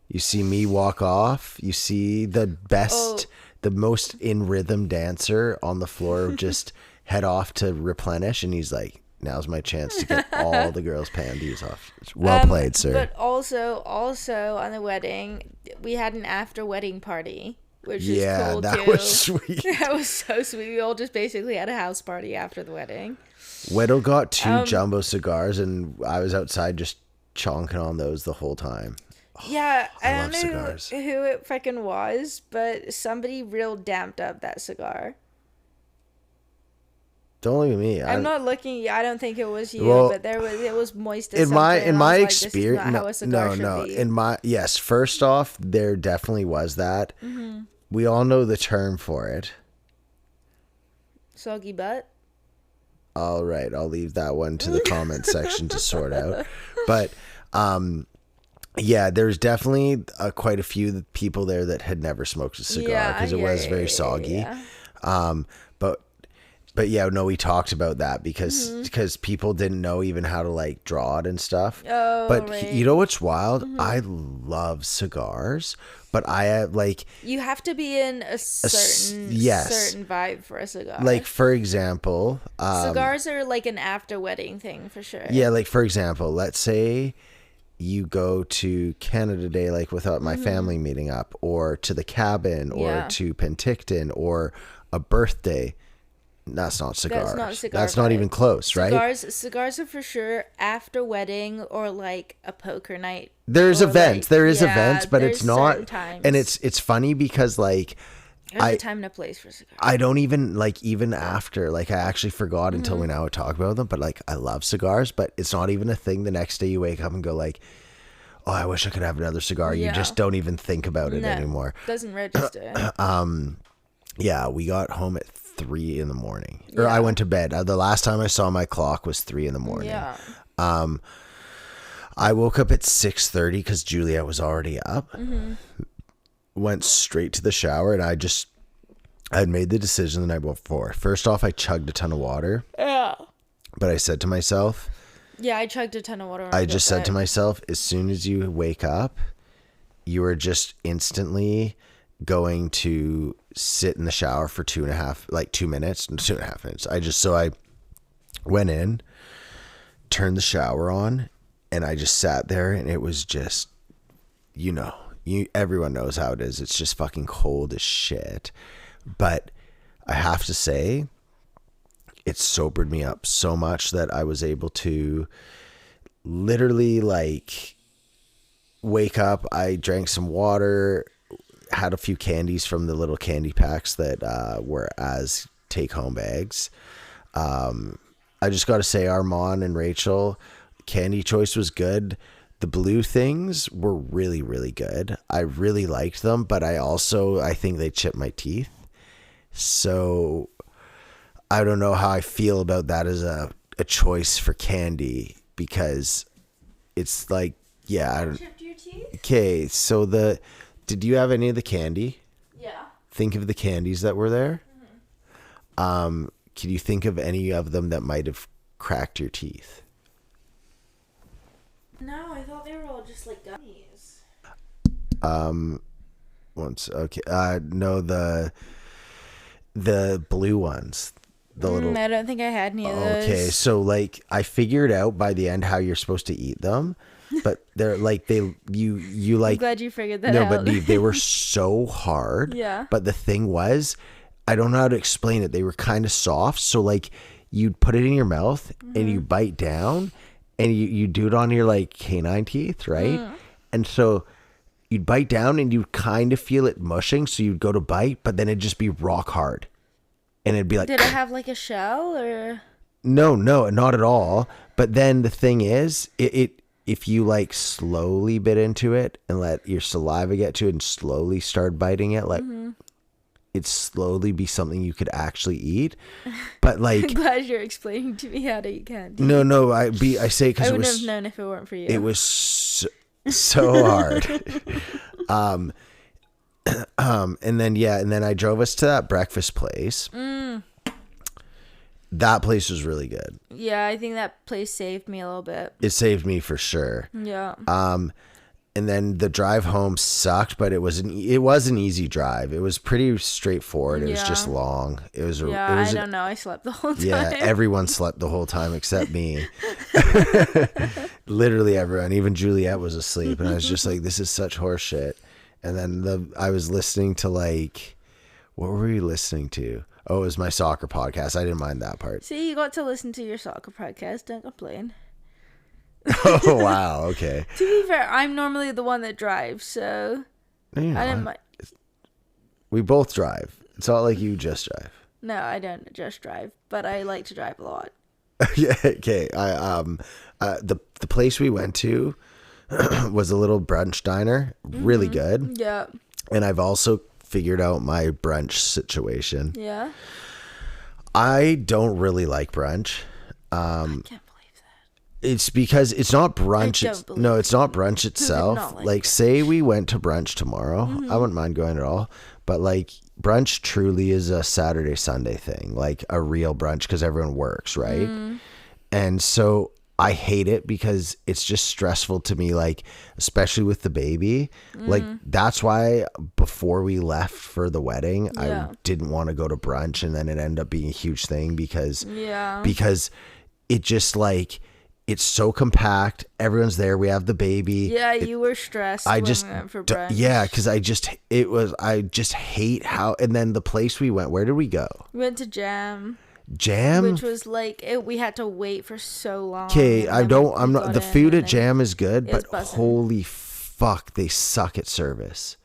You see me walk off. You see the best, the most in rhythm dancer on the floor just head off to replenish. And he's like, now's my chance to get all the girls' panties off. Well played, sir. But also on the wedding, we had an after wedding party, which is cool that too. was sweet. That was so sweet. We all just basically had a house party after the wedding. Weddle got 2 jumbo cigars, and I was outside just chonking on those the whole time. Yeah, I don't know cigars. who it freaking was, but somebody real damped up that cigar. Don't look at me. I'm not looking. I don't think it was you, but it was moist. As in my like, experience, no. Yes, first off, there definitely was that. Mm-hmm. We all know the term for it. Soggy butt. All right, I'll leave that one to the comment section to sort out. But yeah, there's definitely quite a few people there that had never smoked a cigar because it was very soggy. Yeah. But yeah, no, we talked about that because people didn't know even how to like draw it and stuff. Oh, but right. You know what's wild? I love cigars, but I like, you have to be in a certain vibe for a cigar. Like for example, cigars are like an after wedding thing for sure. Yeah, like for example, let's say you go to Canada Day, like without my family meeting up, or to the cabin, or to Penticton, or a birthday. That's not cigars. That's not even close, right? Cigars are for sure after wedding or like a poker night. There's events. There is events, but it's not. Times. And it's funny because like there's a time and a place for cigars. I don't even like, even after, like I actually forgot until we now talk about them, but like I love cigars, but it's not even a thing the next day you wake up and go like, oh, I wish I could have another cigar. You just don't even think about it anymore. Doesn't register. Yeah, we got home at 3 a.m. or I went to bed. The last time I saw my clock was 3 a.m. Yeah. I woke up at 6:30 because Juliet was already up. Went straight to the shower, and I had made the decision the night before. First off, I chugged a ton of water. Yeah. But I said to myself. Yeah, I chugged a ton of water. I just said to myself, as soon as you wake up, you are just instantly going to sit in the shower for 2.5 minutes. I went in, turned the shower on, and I just sat there, and it was just, everyone knows how it is. It's just fucking cold as shit. But I have to say, it sobered me up so much that I was able to literally like wake up. I drank some water, had a few candies from the little candy packs that were as take-home bags. I just got to say, Armand and Rachel, candy choice was good. The blue things were really, really good. I really liked them, but I think they chipped my teeth. So I don't know how I feel about that as a choice for candy, because it's like, yeah. I don't. Chipped your teeth? Okay, so did you have any of the candy? Yeah. Think of the candies that were there. Mm-hmm. Can you think of any of them that might have cracked your teeth? No, I thought they were all just like gummies. No, the blue ones. I don't think I had any of those. Okay, so like I figured out by the end how you're supposed to eat them, but they're like you like. I'm glad you figured that out. No, but they were so hard. Yeah. But the thing was, I don't know how to explain it. They were kind of soft, so like you'd put it in your mouth and you bite down, and you do it on your like canine teeth, right? And so you'd bite down and you'd kind of feel it mushing, so you'd go to bite, but then it'd just be rock hard. And it'd be like, did it have like a shell or? No, not at all. But then the thing is, if you like slowly bit into it and let your saliva get to it and slowly start biting it, like it'd slowly be something you could actually eat. But like, I'm glad you're explaining to me how to eat candy. No, I say because I wouldn't have known if it weren't for you. It was so hard. And then I drove us to that breakfast place. That place was really good. Yeah, I think that place saved me a little bit. It saved me for sure. Yeah. And then the drive home sucked, but it was an easy drive. It was pretty straightforward. It was just long. I don't know. I slept the whole time. Yeah, everyone slept the whole time except me. Literally everyone. Even Juliet was asleep, and I was just like, "This is such horse shit." And then I was listening to like, what were we listening to? Oh, it was my soccer podcast. I didn't mind that part. See, you got to listen to your soccer podcast. Don't complain. Oh, wow. Okay. To be fair, I'm normally the one that drives, so I didn't mind. We both drive. It's not like you just drive. No, I don't just drive, but I like to drive a lot. Yeah. Okay. The place we went to was a little brunch diner. Really good. Yeah. And I've also figured out my brunch situation. Yeah. I don't really like brunch. I can't believe that. It's because it's not brunch. It's not brunch itself. Like say we went to brunch tomorrow. I wouldn't mind going at all. But like brunch truly is a Saturday, Sunday thing. Like a real brunch because everyone works, right? And so I hate it because it's just stressful to me, like, especially with the baby. Like, that's why before we left for the wedding, I didn't want to go to brunch. And then it ended up being a huge thing because it just like, it's so compact. Everyone's there. We have the baby. Yeah, you were stressed when we went for brunch. Yeah, because I just hate how, and then the place we went, where did we go? We went to Jam, which was like we had to wait for so long. Okay, the food at Jam is good, but holy fuck, they suck at service.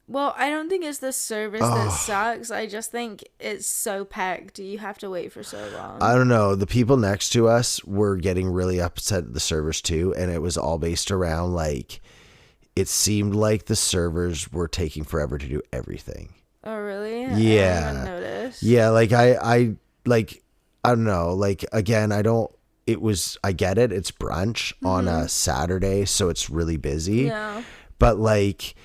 Well, I don't think it's the service that sucks. I just think it's so packed. You have to wait for so long. I don't know. The people next to us were getting really upset at the servers too, and it was all based around like it seemed like the servers were taking forever to do everything. Oh, really? Yeah. I didn't even notice. Yeah, like I don't know. Like again, I get it. It's brunch on a Saturday, so it's really busy. Yeah. But like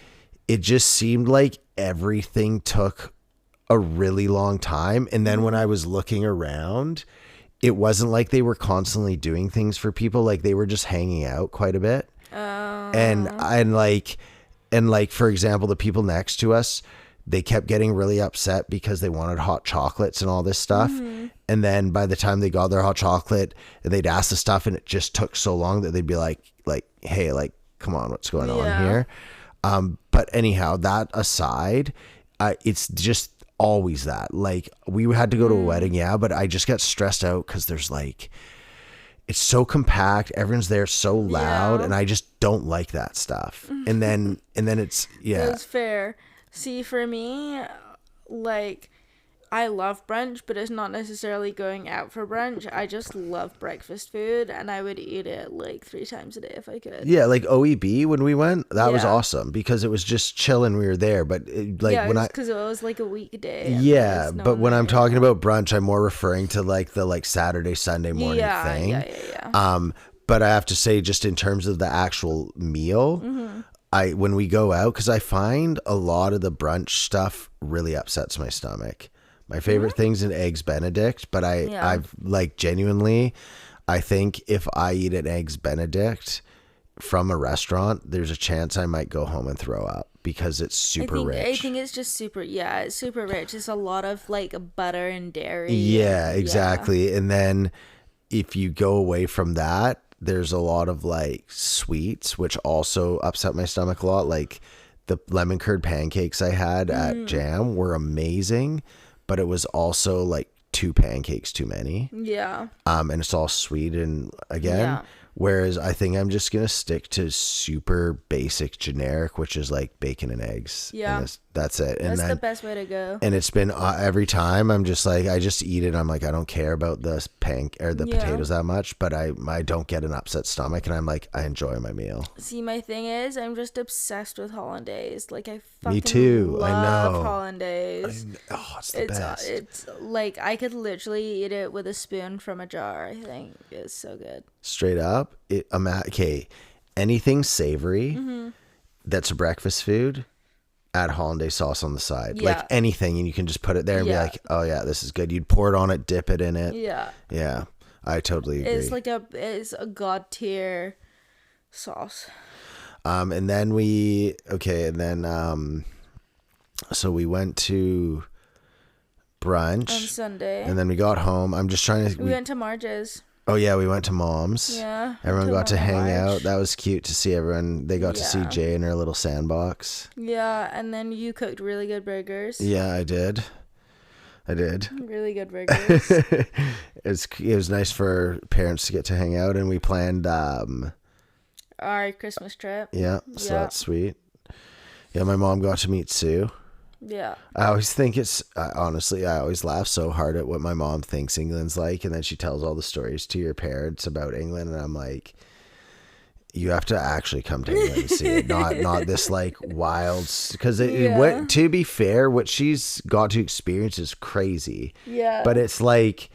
it just seemed like everything took a really long time. And then when I was looking around, it wasn't like they were constantly doing things for people. Like they were just hanging out quite a bit. And for example, the people next to us, they kept getting really upset because they wanted hot chocolates and all this stuff. And then by the time they got their hot chocolate, they'd ask the stuff and it just took so long that they'd be like, hey, like, come on, what's going on here? But anyhow, that aside, it's just always that. Like we had to go to a wedding, but I just got stressed out because there's like, it's so compact, everyone's there so loud, and I just don't like that stuff. And then it's That's fair. See, for me, like, I love brunch, but it's not necessarily going out for brunch. I just love breakfast food, and I would eat it like 3 times a day if I could. Yeah, like OEB when we went, that was awesome because it was just chill and we were there. But because it was like a weekday. Yeah, but when I'm talking about brunch, I'm more referring to like the Saturday, Sunday morning thing. Yeah. But I have to say, just in terms of the actual meal, when we go out, because I find a lot of the brunch stuff really upsets my stomach. My favorite thing's an Eggs Benedict, but I've like genuinely, I think if I eat an Eggs Benedict from a restaurant, there's a chance I might go home and throw up because it's super rich. I think it's just it's super rich. It's a lot of like butter and dairy. Yeah, exactly. And then if you go away from that, there's a lot of like sweets, which also upset my stomach a lot. Like the lemon curd pancakes I had at Jam were amazing, but it was also like 2 pancakes too many. Yeah. And it's all sweet and again, whereas I think I'm just going to stick to super basic generic, which is like bacon and eggs. Yeah. And that's it. And that's the best way to go. And it's been every time I'm just like, I just eat it. I'm like, I don't care about the potatoes that much, but I don't get an upset stomach and I'm like, I enjoy my meal. See, my thing is I'm just obsessed with hollandaise. Like I fucking Me too. love I know. hollandaise. It's the best. It's like I could literally eat it with a spoon from a jar. I think it's so good. Straight up, anything savory that's a breakfast food, add hollandaise sauce on the side. Like anything, and you can just put it there and be like, oh yeah, this is good. You'd pour it on it, dip it in it. Yeah, I totally agree. It's a god tier sauce. And then so we went to brunch on Sunday, and then we got home. I'm just trying to. We went to Marge's. Oh yeah, we went to Mom's. Yeah. Everyone got to hang out. That was cute to see everyone. They got to see Jay in her little sandbox. Yeah, and then you cooked really good burgers. Yeah, I did. Really good burgers. It was nice for parents to get to hang out, and we planned our Christmas trip. Yeah, so that's sweet. Yeah, my mom got to meet Sue. Yeah. I always think honestly, I always laugh so hard at what my mom thinks England's like. And then she tells all the stories to your parents about England. And I'm like, you have to actually come to England and see it. Not this like wild, because to be fair, what she's got to experience is crazy. Yeah. But it's like,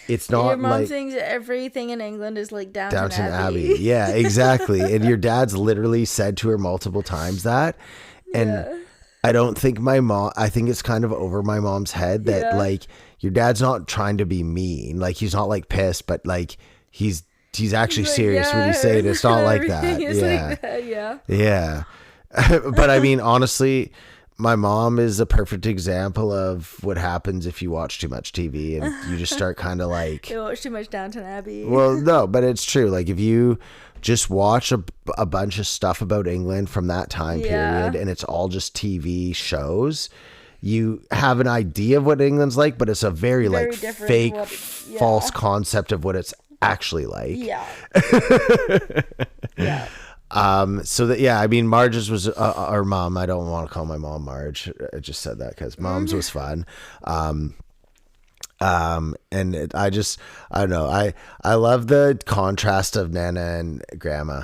it's not your mom like thinks everything in England is like Downton Abbey. Yeah, exactly. And your dad's literally said to her multiple times that. And I don't think I think it's kind of over my mom's head that like your dad's not trying to be mean. Like he's not like pissed, but like he's actually serious when he's saying it's not like that. Yeah. But I mean, honestly, my mom is a perfect example of what happens if you watch too much TV and you just start kind of like you watch too much Downton Abbey. Well, no, but it's true. Like if you just watch a bunch of stuff about England from that time period and it's all just TV shows, you have an idea of what England's like, but it's a very like fake false concept of what it's actually like. So that I mean Marge's was our mom. I don't want to call my mom Marge. I just said that because Mom's was fun. And I don't know. I love the contrast of Nana and Grandma.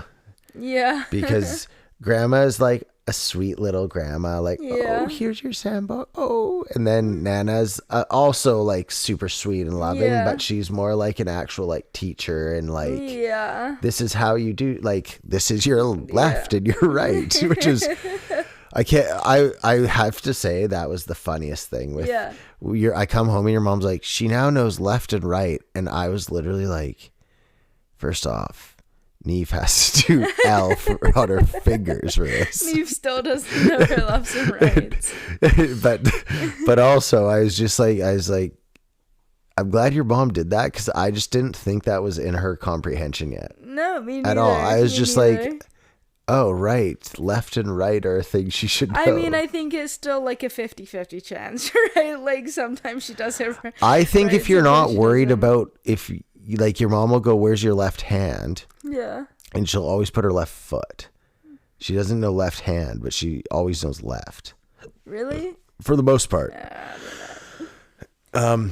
Yeah. Because Grandma is like a sweet little grandma, like, oh, here's your sandbox. Oh, and then Nana's also like super sweet and loving, but she's more like an actual like teacher and like, this is how you do, like, this is your left and your right, which is. I have to say that was the funniest thing with I come home and your mom's like, she now knows left and right. And I was literally like, first off, Neve has to do L on her fingers for this. Neve still doesn't know her lefts and rights. but also I was like, I'm glad your mom did that because I just didn't think that was in her comprehension yet. No, me neither. At all. I was just like, oh, right. Left and right are things she should know. I mean, I think it's still like a 50-50 chance, right? Like sometimes she does it. I think if you're not worried about if like your mom will go, where's your left hand? Yeah. And she'll always put her left foot. She doesn't know left hand, but she always knows left. Really? For the most part.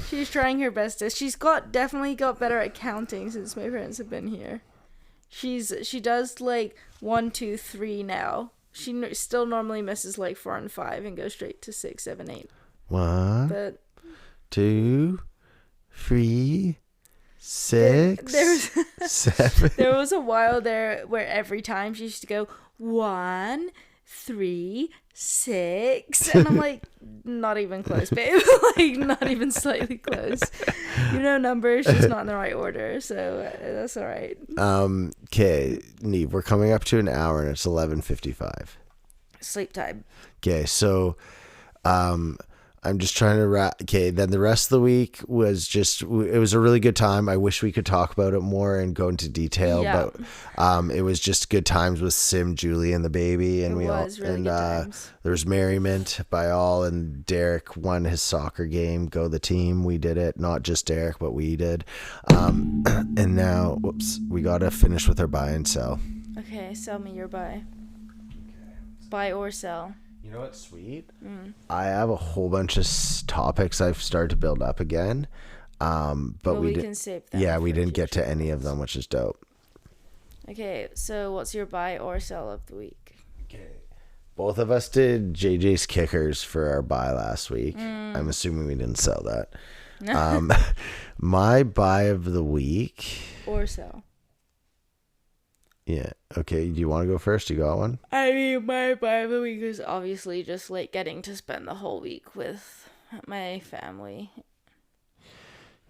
She's trying her best. She's definitely got better at counting since my parents have been here. She does like 1, 2, 3 now. She still normally misses like 4 and 5 and goes straight to 6, 7, 8. 1, 2, 3, 6, 7. There was a while there where every time she used to go 1, 3, 6, and I'm like, not even close, babe. Like, not even slightly close. You know numbers, just not in the right order, so that's all right. Okay, Neve, we're coming up to an hour and it's 11:55. Sleep time. Okay, so I'm just trying to okay, then the rest of the week was just, it was a really good time. I wish we could talk about it more and go into detail, but it was just good times with Sim, Julie, and the baby, and good times. There was merriment by all, and Derek won his soccer game. Go the team. We did it, not just Derek, but we did. And now, we gotta finish with our buy and sell. Okay, sell me your buy. Buy or sell. You know what's sweet? I have a whole bunch of topics I've started to build up again, but we can save them. Yeah, we didn't get to any of them, which is dope. Okay, so what's your buy or sell of the week? Okay, both of us did JJ's kickers for our buy last week. I'm assuming we didn't sell that. My buy of the week or sell. Yeah. Okay. Do you want to go first? You got one? I mean, my buy of the week is obviously just like getting to spend the whole week with my family.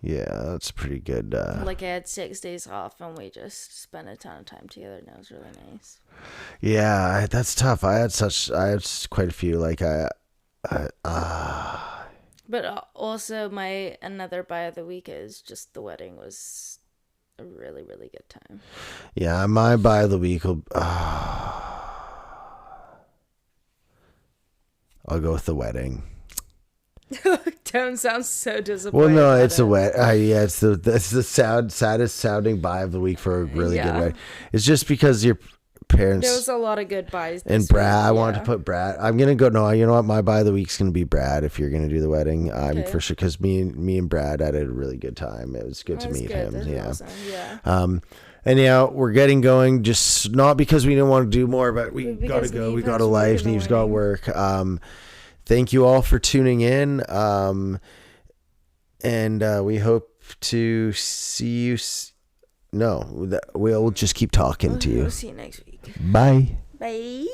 Yeah, that's pretty good. Like I had 6 days off and we just spent a ton of time together and it was really nice. Yeah, that's tough. I had quite a few. Like But also my another buy of the week is just the wedding was a really, really good time. Yeah, my buy of the week will I'll go with the wedding. Tone sounds so disappointed. Well, no, it's a wet. Yeah, it's the saddest sounding buy of the week for a really good wedding. It's just because your parents. There was a lot of good buys. And Brad, I wanted to put Brad. I'm gonna go. No, you know what? My buy of the week's gonna be Brad. If you're gonna do the wedding, I'm for sure, because me and Brad had a really good time. It was good to meet him. Awesome. Yeah. And yeah, we're getting going. Just not because we didn't want to do more, but we gotta go. We got a life. Neve's got work. Thank you all for tuning in. And we hope to see you. No, we'll just keep talking to you. We'll see you next week. Bye. Bye.